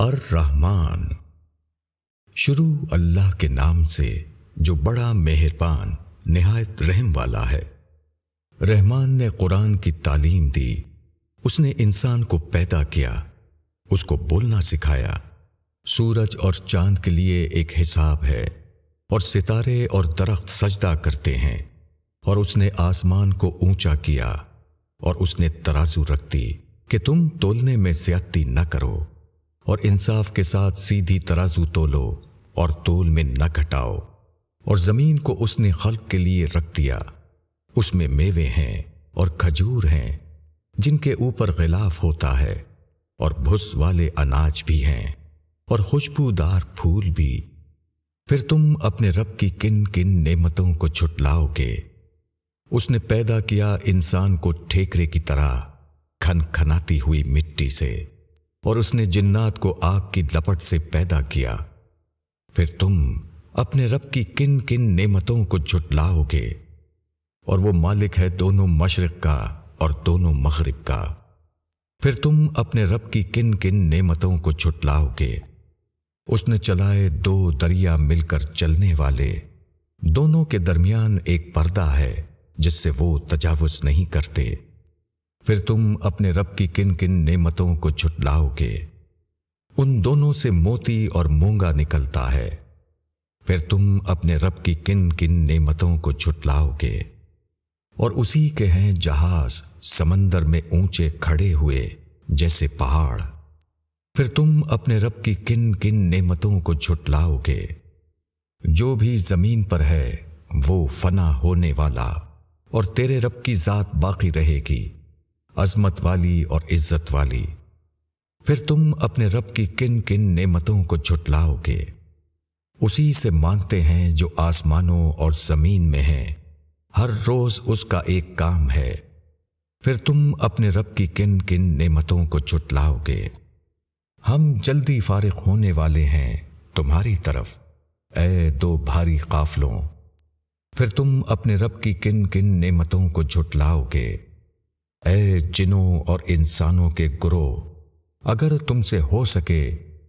الرحمن۔ شروع اللہ کے نام سے جو بڑا مہربان نہایت رحم والا ہے۔ رحمان نے قرآن کی تعلیم دی، اس نے انسان کو پیدا کیا، اس کو بولنا سکھایا۔ سورج اور چاند کے لیے ایک حساب ہے، اور ستارے اور درخت سجدہ کرتے ہیں، اور اس نے آسمان کو اونچا کیا، اور اس نے ترازو رکھ دی کہ تم تولنے میں زیادتی نہ کرو، اور انصاف کے ساتھ سیدھی ترازو تولو اور تول میں نہ گھٹاؤ۔ اور زمین کو اس نے خلق کے لیے رکھ دیا، اس میں میوے ہیں اور کھجور ہیں جن کے اوپر غلاف ہوتا ہے، اور بھس والے اناج بھی ہیں اور خوشبودار پھول بھی۔ پھر تم اپنے رب کی کن کن نعمتوں کو جھٹلاؤ گے؟ اس نے پیدا کیا انسان کو ٹھیکرے کی طرح کھن کھناتی ہوئی مٹی سے، اور اس نے جنات کو آگ کی لپٹ سے پیدا کیا۔ پھر تم اپنے رب کی کن کن نعمتوں کو جھٹلاؤ گے؟ اور وہ مالک ہے دونوں مشرق کا اور دونوں مغرب کا۔ پھر تم اپنے رب کی کن کن نعمتوں کو جھٹلاؤ گے؟ اس نے چلائے دو دریا مل کر چلنے والے، دونوں کے درمیان ایک پردہ ہے جس سے وہ تجاوز نہیں کرتے۔ پھر تم اپنے رب کی کن کن نعمتوں کو جھٹلاؤ گے؟ ان دونوں سے موتی اور مونگا نکلتا ہے۔ پھر تم اپنے رب کی کن کن نعمتوں کو جھٹلاؤ گے؟ اور اسی کے ہیں جہاز سمندر میں اونچے کھڑے ہوئے جیسے پہاڑ۔ پھر تم اپنے رب کی کن کن نعمتوں کو جھٹلاؤ گے؟ جو بھی زمین پر ہے وہ فنا ہونے والا، اور تیرے رب کی ذات باقی رہے گی، عظمت والی اور عزت والی۔ پھر تم اپنے رب کی کن کن نعمتوں کو جھٹلاؤ گے؟ اسی سے مانگتے ہیں جو آسمانوں اور زمین میں ہیں، ہر روز اس کا ایک کام ہے۔ پھر تم اپنے رب کی کن کن نعمتوں کو جھٹلاؤ گے؟ ہم جلدی فارغ ہونے والے ہیں تمہاری طرف، اے دو بھاری قافلوں۔ پھر تم اپنے رب کی کن کن نعمتوں کو جھٹلاؤ گے؟ اے جنوں اور انسانوں کے گروہ، اگر تم سے ہو سکے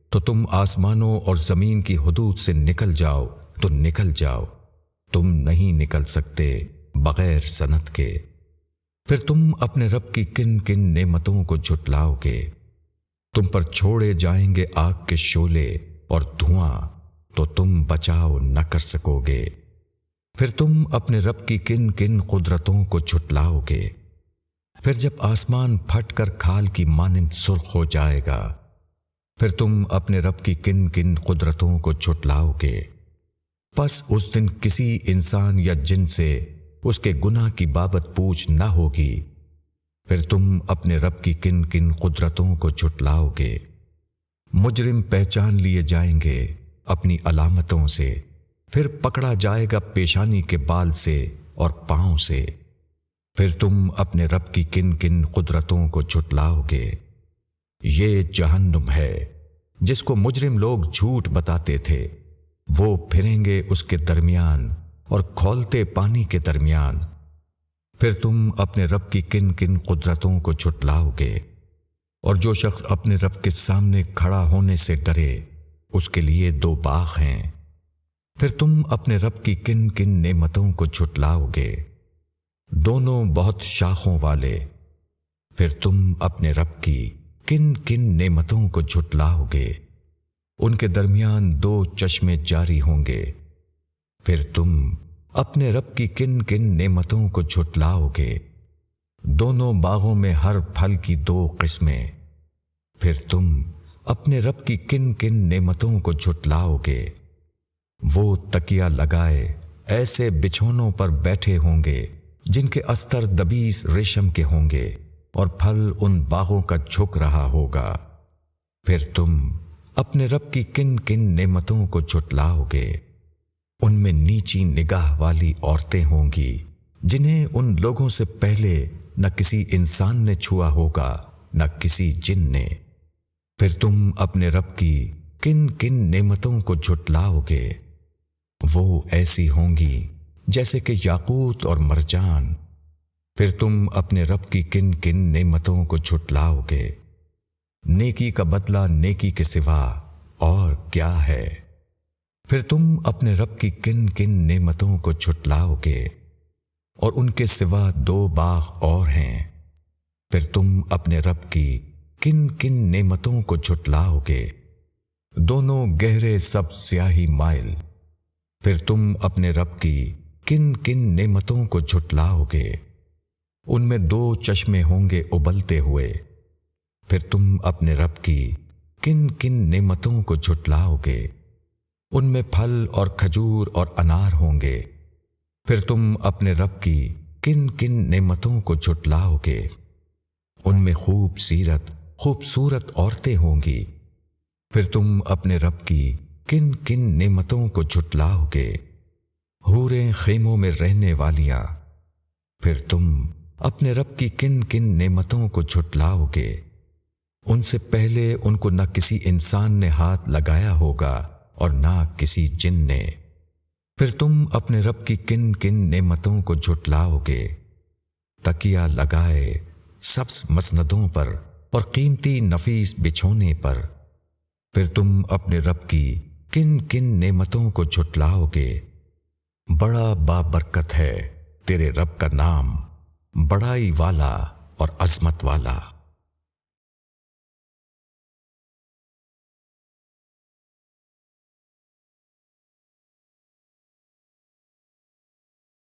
تو تم آسمانوں اور زمین کی حدود سے نکل جاؤ تو نکل جاؤ، تم نہیں نکل سکتے بغیر سنت کے۔ پھر تم اپنے رب کی کن کن نعمتوں کو جھٹلاؤ گے؟ تم پر چھوڑے جائیں گے آگ کے شعلے اور دھواں، تو تم بچاؤ نہ کر سکو گے۔ پھر تم اپنے رب کی کن کن قدرتوں کو جھٹلاؤ گے؟ پھر جب آسمان پھٹ کر کھال کی مانند سرخ ہو جائے گا، پھر تم اپنے رب کی کن کن قدرتوں کو جھٹلاؤ گے؟ پس اس دن کسی انسان یا جن سے اس کے گناہ کی بابت پوچھ نہ ہوگی۔ پھر تم اپنے رب کی کن کن قدرتوں کو جھٹلاؤ گے؟ مجرم پہچان لیے جائیں گے اپنی علامتوں سے، پھر پکڑا جائے گا پیشانی کے بال سے اور پاؤں سے۔ پھر تم اپنے رب کی کن کن قدرتوں کو جھٹلاؤ گے؟ یہ جہنم ہے جس کو مجرم لوگ جھوٹ بتاتے تھے، وہ پھریں گے اس کے درمیان اور کھولتے پانی کے درمیان۔ پھر تم اپنے رب کی کن کن قدرتوں کو جھٹلاؤ گے؟ اور جو شخص اپنے رب کے سامنے کھڑا ہونے سے ڈرے، اس کے لیے دو باغ ہیں۔ پھر تم اپنے رب کی کن کن نعمتوں کو جھٹلاؤ گے؟ دونوں بہت شاخوں والے۔ پھر تم اپنے رب کی کن کن نعمتوں کو جھٹلاؤ گے؟ ان کے درمیان دو چشمے جاری ہوں گے۔ پھر تم اپنے رب کی کن کن نعمتوں کو جھٹلاؤ گے؟ دونوں باغوں میں ہر پھل کی دو قسمیں۔ پھر تم اپنے رب کی کن کن نعمتوں کو جھٹلاؤ گے؟ وہ تکیہ لگائے ایسے بچھونوں پر بیٹھے ہوں گے جن کے استر دبیس ریشم کے ہوں گے، اور پھل ان باغوں کا جھک رہا ہوگا۔ پھر تم اپنے رب کی کن کن نعمتوں کو جھٹلاؤ گے؟ ان میں نیچی نگاہ والی عورتیں ہوں گی جنہیں ان لوگوں سے پہلے نہ کسی انسان نے چھوا ہوگا نہ کسی جن نے۔ پھر تم اپنے رب کی کن کن نعمتوں کو جھٹلاؤ گے؟ وہ ایسی ہوں گی جیسے کہ یاقوت اور مرجان۔ پھر تم اپنے رب کی کن کن نعمتوں کو جھٹلاؤ گے؟ نیکی کا بدلہ نیکی کے سوا اور کیا ہے؟ پھر تم اپنے رب کی کن کن نعمتوں کو جھٹلاؤ گے، اور ان کے سوا 2 باغ اور ہیں۔ پھر تم اپنے رب کی کن کن نعمتوں کو جھٹلاؤ گے، دونوں گہرے سب سیاہی مائل۔ پھر تم اپنے رب کی کن کن نعمتوں کو جھٹلاؤ گے، ان میں 2 چشمے ہوں گے ابلتے ہوئے۔ پھر تم اپنے رب کی کن کن نعمتوں کو جھٹلاؤ گے، ان میں پھل اور کھجور اور انار ہوں گے۔ پھر تم اپنے رب کی کن کن نعمتوں کو جھٹلاؤ گے، ان میں خوبصورت عورتیں ہوں گی۔ پھر تم اپنے رب کی کن کن نعمتوں کو جھٹلاؤ گے، حوریں خیموں میں رہنے والیاں۔ پھر تم اپنے رب کی کن کن نعمتوں کو جھٹلاؤ گے، ان سے پہلے ان کو نہ کسی انسان نے ہاتھ لگایا ہوگا اور نہ کسی جن نے۔ پھر تم اپنے رب کی کن کن نعمتوں کو جھٹلاؤ گے، تکیہ لگائے سبز مسندوں پر اور قیمتی نفیس بچھونے پر۔ پھر تم اپنے رب کی کن کن نعمتوں کو جھٹلاؤ گے۔ بڑا بابرکت ہے تیرے رب کا نام، بڑائی والا اور عظمت والا۔